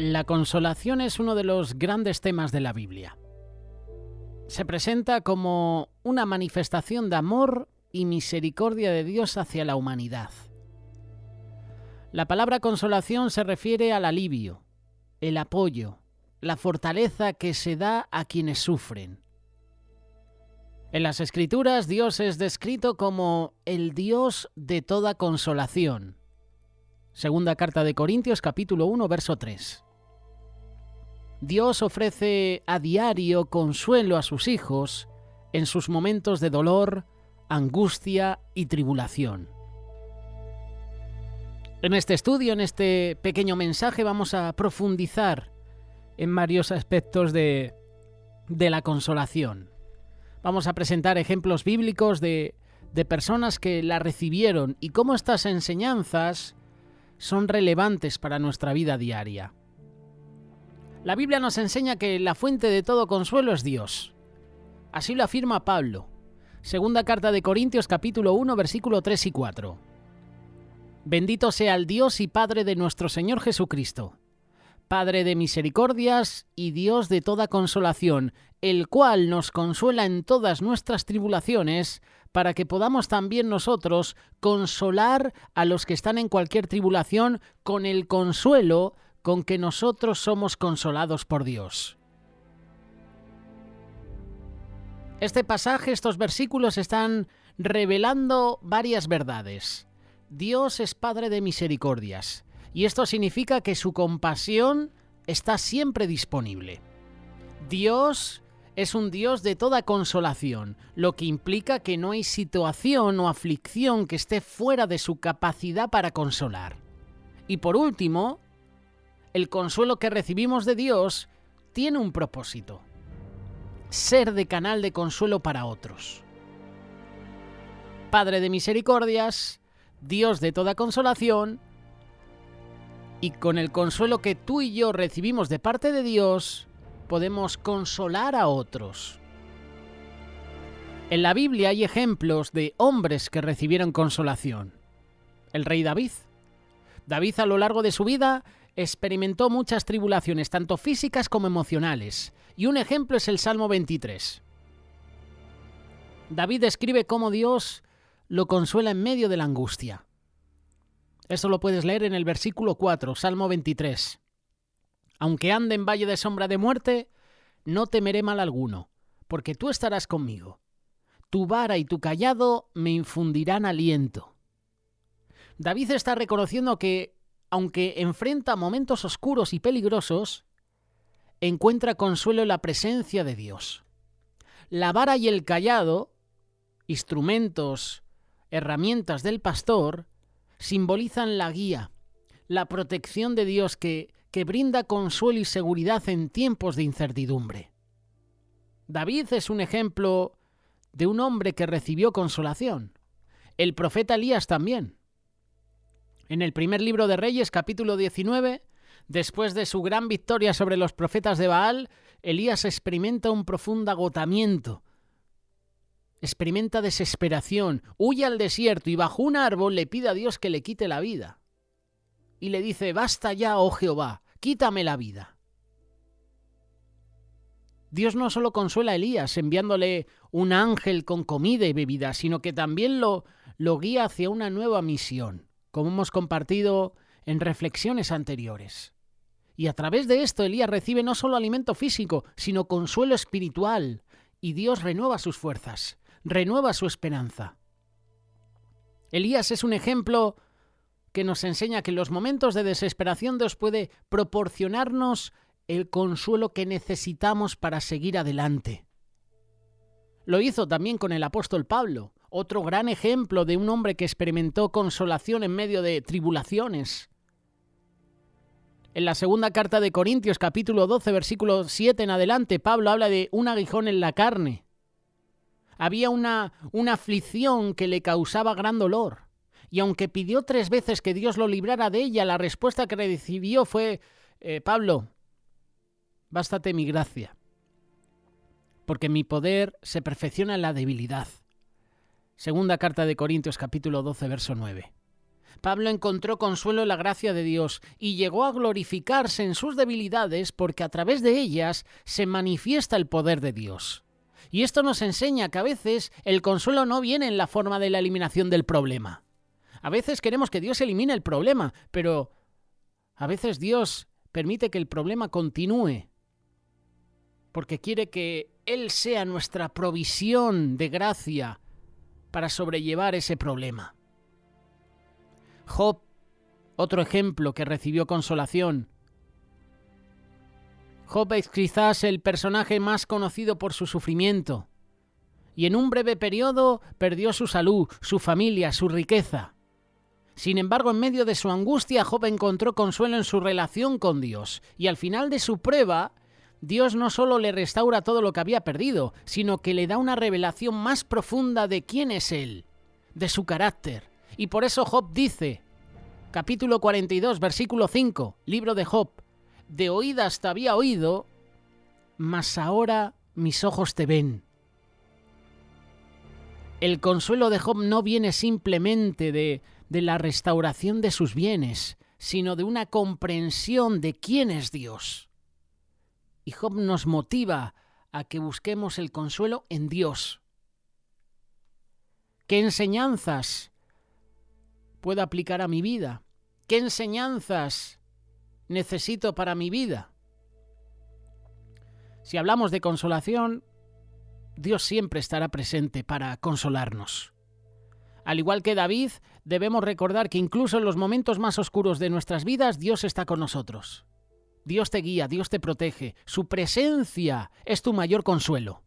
La consolación es uno de los grandes temas de la Biblia. Se presenta como una manifestación de amor y misericordia de Dios hacia la humanidad. La palabra consolación se refiere al alivio, el apoyo, la fortaleza que se da a quienes sufren. En las Escrituras, Dios es descrito como el Dios de toda consolación. Segunda carta de Corintios, capítulo 1, verso 3. Dios ofrece a diario consuelo a sus hijos en sus momentos de dolor, angustia y tribulación. En este estudio, en este pequeño mensaje, vamos a profundizar en varios aspectos de la consolación. Vamos a presentar ejemplos bíblicos de personas que la recibieron y cómo estas enseñanzas son relevantes para nuestra vida diaria. La Biblia nos enseña que la fuente de todo consuelo es Dios. Así lo afirma Pablo. Segunda carta de Corintios, capítulo 1, versículo 3 y 4. Bendito sea el Dios y Padre de nuestro Señor Jesucristo, Padre de misericordias y Dios de toda consolación, el cual nos consuela en todas nuestras tribulaciones, para que podamos también nosotros consolar a los que están en cualquier tribulación con el consuelo con que nosotros somos consolados por Dios. Este pasaje, estos versículos están revelando varias verdades. Dios es Padre de misericordias, y esto significa que su compasión está siempre disponible. Dios es un Dios de toda consolación, lo que implica que no hay situación o aflicción que esté fuera de su capacidad para consolar. Y por último, el consuelo que recibimos de Dios tiene un propósito: ser de canal de consuelo para otros. Padre de misericordias, Dios de toda consolación, y con el consuelo que tú y yo recibimos de parte de Dios, podemos consolar a otros. En la Biblia hay ejemplos de hombres que recibieron consolación. El rey David. David, a lo largo de su vida, experimentó muchas tribulaciones, tanto físicas como emocionales, y un ejemplo es el Salmo 23. David describe cómo Dios lo consuela en medio de la angustia. Esto lo puedes leer en el versículo 4, Salmo 23. Aunque ande en valle de sombra de muerte, no temeré mal alguno, porque tú estarás conmigo. Tu vara y tu cayado me infundirán aliento. David está reconociendo que, aunque enfrenta momentos oscuros y peligrosos, encuentra consuelo en la presencia de Dios. La vara y el cayado, instrumentos, herramientas del pastor, simbolizan la guía, la protección de Dios que brinda consuelo y seguridad en tiempos de incertidumbre. David es un ejemplo de un hombre que recibió consolación. El profeta Elías también. En el primer libro de Reyes, capítulo 19, después de su gran victoria sobre los profetas de Baal, Elías experimenta un profundo agotamiento. Experimenta desesperación, huye al desierto y bajo un árbol le pide a Dios que le quite la vida. Y le dice: basta ya, oh Jehová, quítame la vida. Dios no solo consuela a Elías enviándole un ángel con comida y bebida, sino que también lo guía hacia una nueva misión, como hemos compartido en reflexiones anteriores. Y a través de esto Elías recibe no solo alimento físico, sino consuelo espiritual, y Dios renueva sus fuerzas, renueva su esperanza. Elías es un ejemplo que nos enseña que en los momentos de desesperación Dios puede proporcionarnos el consuelo que necesitamos para seguir adelante. Lo hizo también con el apóstol Pablo, otro gran ejemplo de un hombre que experimentó consolación en medio de tribulaciones. En la segunda carta de Corintios, capítulo 12, versículo 7 en adelante, Pablo habla de un aguijón en la carne. Había una aflicción que le causaba gran dolor. Y aunque pidió 3 veces que Dios lo librara de ella, la respuesta que recibió fue: Pablo, bástate mi gracia, porque mi poder se perfecciona en la debilidad. Segunda carta de Corintios, capítulo 12, verso 9. Pablo encontró consuelo en la gracia de Dios y llegó a glorificarse en sus debilidades porque a través de ellas se manifiesta el poder de Dios. Y esto nos enseña que a veces el consuelo no viene en la forma de la eliminación del problema. A veces queremos que Dios elimine el problema, pero a veces Dios permite que el problema continúe porque quiere que Él sea nuestra provisión de gracia para sobrellevar ese problema. Job, otro ejemplo que recibió consolación. Job es quizás el personaje más conocido por su sufrimiento, y en un breve periodo perdió su salud, su familia, su riqueza. Sin embargo, en medio de su angustia, Job encontró consuelo en su relación con Dios, y al final de su prueba, Dios no solo le restaura todo lo que había perdido, sino que le da una revelación más profunda de quién es Él, de su carácter. Y por eso Job dice, capítulo 42, versículo 5, libro de Job, de oídas te había oído, mas ahora mis ojos te ven. El consuelo de Job no viene simplemente de la restauración de sus bienes, sino de una comprensión de quién es Dios. Y Job nos motiva a que busquemos el consuelo en Dios. ¿Qué enseñanzas puedo aplicar a mi vida? ¿Qué enseñanzas necesito para mi vida? Si hablamos de consolación, Dios siempre estará presente para consolarnos. Al igual que David, debemos recordar que incluso en los momentos más oscuros de nuestras vidas, Dios está con nosotros. Dios te guía, Dios te protege. Su presencia es tu mayor consuelo.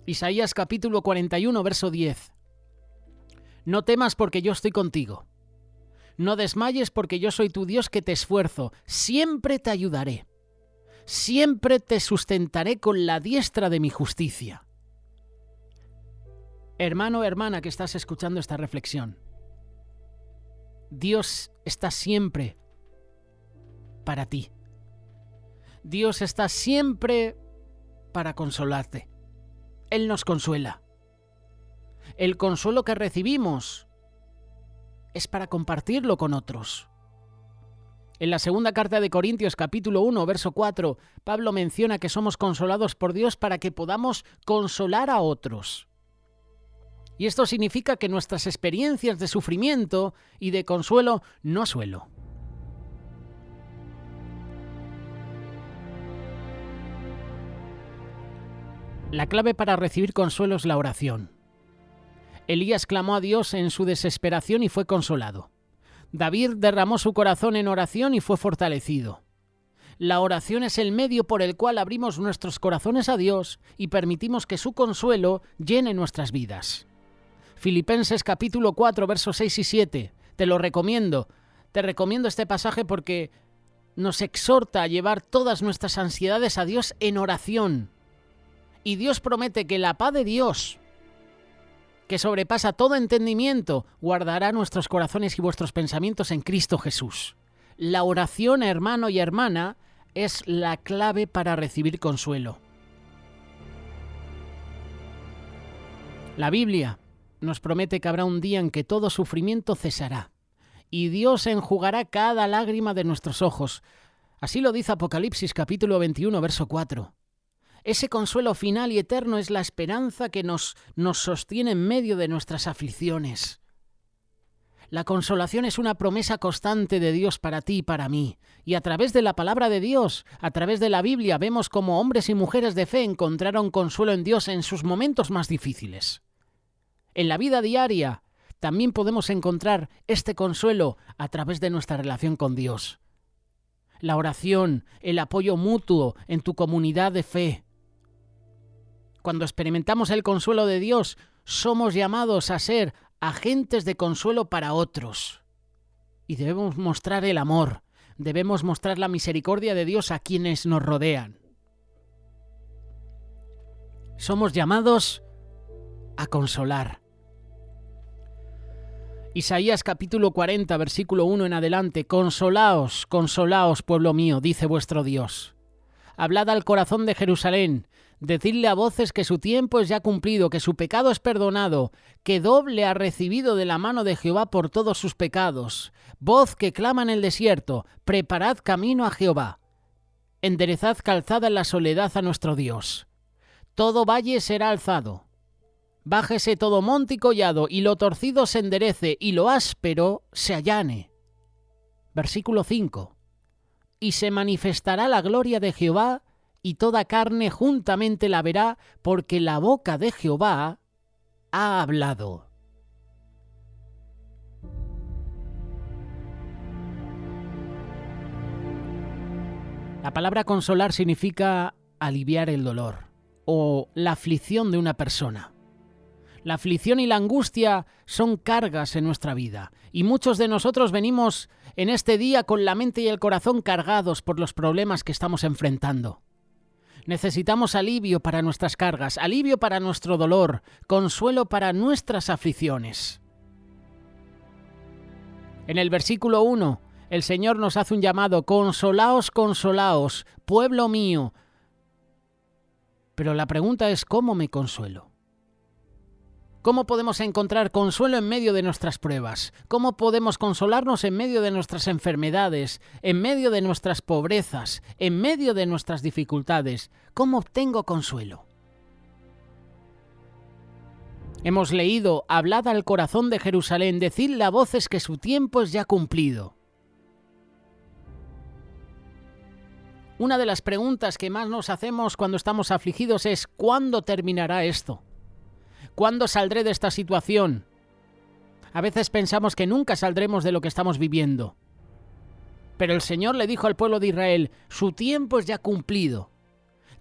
Isaías capítulo 41, verso 10. No temas porque yo estoy contigo. No desmayes porque yo soy tu Dios que te esfuerzo. Siempre te ayudaré. Siempre te sustentaré con la diestra de mi justicia. Hermano o hermana que estás escuchando esta reflexión, Dios está siempre para ti. Dios está siempre para consolarte. Él nos consuela. El consuelo que recibimos es para compartirlo con otros. En la segunda carta de Corintios, capítulo 1, verso 4, Pablo menciona que somos consolados por Dios para que podamos consolar a otros. Y esto significa que nuestras experiencias de sufrimiento y de consuelo no suelo. La clave para recibir consuelo es la oración. Elías clamó a Dios en su desesperación y fue consolado. David derramó su corazón en oración y fue fortalecido. La oración es el medio por el cual abrimos nuestros corazones a Dios y permitimos que su consuelo llene nuestras vidas. Filipenses capítulo 4, versos 6 y 7. Te lo recomiendo. Te recomiendo este pasaje porque nos exhorta a llevar todas nuestras ansiedades a Dios en oración. Y Dios promete que la paz de Dios, que sobrepasa todo entendimiento, guardará nuestros corazones y vuestros pensamientos en Cristo Jesús. La oración, hermano y hermana, es la clave para recibir consuelo. La Biblia nos promete que habrá un día en que todo sufrimiento cesará y Dios enjugará cada lágrima de nuestros ojos. Así lo dice Apocalipsis capítulo 21, verso 4. Ese consuelo final y eterno es la esperanza que nos sostiene en medio de nuestras aflicciones. La consolación es una promesa constante de Dios para ti y para mí. Y a través de la palabra de Dios, a través de la Biblia, vemos cómo hombres y mujeres de fe encontraron consuelo en Dios en sus momentos más difíciles. En la vida diaria también podemos encontrar este consuelo a través de nuestra relación con Dios. La oración, el apoyo mutuo en tu comunidad de fe. Cuando experimentamos el consuelo de Dios, somos llamados a ser agentes de consuelo para otros. Y debemos mostrar el amor, debemos mostrar la misericordia de Dios a quienes nos rodean. Somos llamados a consolar. Isaías capítulo 40, versículo 1 en adelante. Consolaos, consolaos, pueblo mío, dice vuestro Dios. hablad al corazón de Jerusalén, decidle a voces que su tiempo es ya cumplido, que su pecado es perdonado, que doble ha recibido de la mano de Jehová por todos sus pecados. Voz que clama en el desierto, preparad camino a Jehová. Enderezad calzada en la soledad a nuestro Dios. Todo valle será alzado. Bájese todo monte y collado, y lo torcido se enderece, y lo áspero se allane. Versículo 5. Y se manifestará la gloria de Jehová, y toda carne juntamente la verá, porque la boca de Jehová ha hablado. La palabra consolar significa aliviar el dolor o la aflicción de una persona. La aflicción y la angustia son cargas en nuestra vida, y muchos de nosotros venimos en este día con la mente y el corazón cargados por los problemas que estamos enfrentando. Necesitamos alivio para nuestras cargas, alivio para nuestro dolor, consuelo para nuestras aflicciones. En el versículo 1, el Señor nos hace un llamado: consolaos, consolaos, pueblo mío. Pero la pregunta es: ¿cómo me consuelo? ¿Cómo podemos encontrar consuelo en medio de nuestras pruebas? ¿Cómo podemos consolarnos en medio de nuestras enfermedades, en medio de nuestras pobrezas, en medio de nuestras dificultades? ¿Cómo obtengo consuelo? Hemos leído: hablad al corazón de Jerusalén, decidle a voces que su tiempo es ya cumplido. Una de las preguntas que más nos hacemos cuando estamos afligidos es: ¿cuándo terminará esto? ¿Cuándo saldré de esta situación? A veces pensamos que nunca saldremos de lo que estamos viviendo. Pero el Señor le dijo al pueblo de Israel: su tiempo es ya cumplido.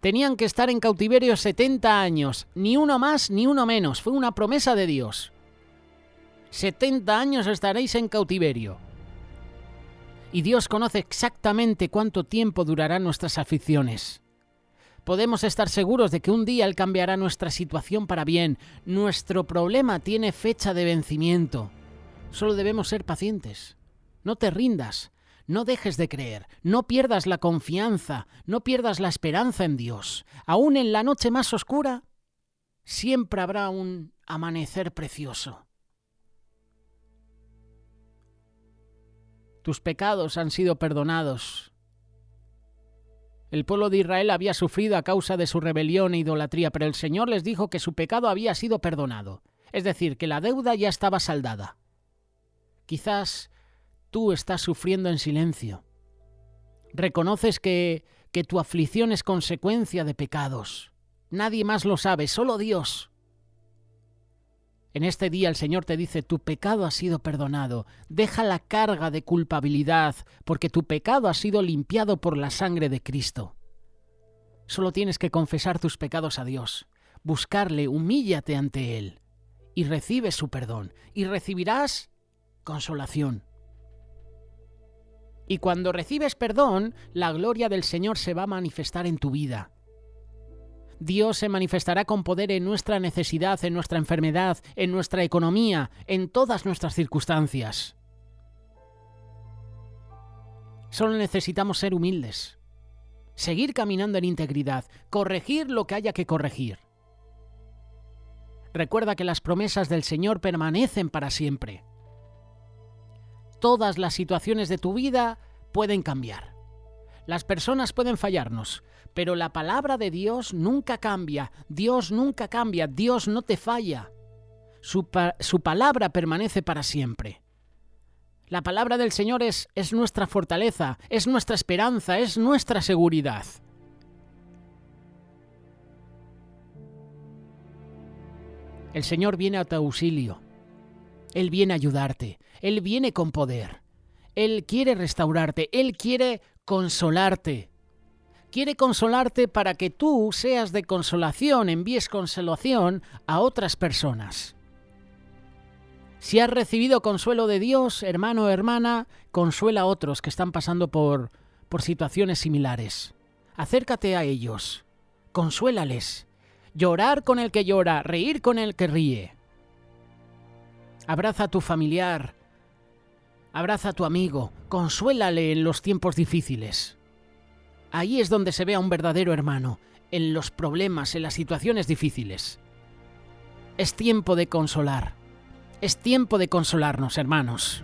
Tenían que estar en cautiverio 70 años, ni uno más ni uno menos. Fue una promesa de Dios. 70 años estaréis en cautiverio. Y Dios conoce exactamente cuánto tiempo durarán nuestras aflicciones. Podemos estar seguros de que un día Él cambiará nuestra situación para bien. Nuestro problema tiene fecha de vencimiento. Solo debemos ser pacientes. No te rindas, no dejes de creer, no pierdas la confianza, no pierdas la esperanza en Dios. Aún en la noche más oscura, siempre habrá un amanecer precioso. Tus pecados han sido perdonados. El pueblo de Israel había sufrido a causa de su rebelión e idolatría, pero el Señor les dijo que su pecado había sido perdonado. Es decir, que la deuda ya estaba saldada. Quizás tú estás sufriendo en silencio. Reconoces que tu aflicción es consecuencia de pecados. Nadie más lo sabe, solo Dios. En este día el Señor te dice: tu pecado ha sido perdonado. Deja la carga de culpabilidad, porque tu pecado ha sido limpiado por la sangre de Cristo. Solo tienes que confesar tus pecados a Dios, buscarle, humíllate ante Él y recibe su perdón, y recibirás consolación. Y cuando recibes perdón, la gloria del Señor se va a manifestar en tu vida. Dios se manifestará con poder en nuestra necesidad, en nuestra enfermedad, en nuestra economía, en todas nuestras circunstancias. Solo necesitamos ser humildes, seguir caminando en integridad, corregir lo que haya que corregir. Recuerda que las promesas del Señor permanecen para siempre. Todas las situaciones de tu vida pueden cambiar. Las personas pueden fallarnos, pero la palabra de Dios nunca cambia. Dios nunca cambia, Dios no te falla. Su palabra permanece para siempre. La palabra del Señor es nuestra fortaleza, es nuestra esperanza, es nuestra seguridad. El Señor viene a tu auxilio. Él viene a ayudarte. Él viene con poder. Él quiere restaurarte. Él quiere consolarte. Quiere consolarte para que tú seas de consolación, envíes consolación a otras personas. Si has recibido consuelo de Dios, hermano o hermana, consuela a otros que están pasando por situaciones similares. Acércate a ellos. Consuélales. Llorar con el que llora, reír con el que ríe. Abraza a tu familiar. Abraza a tu amigo. Consuélale en los tiempos difíciles. Ahí es donde se ve a un verdadero hermano, en los problemas, en las situaciones difíciles. Es tiempo de consolar. Es tiempo de consolarnos, hermanos.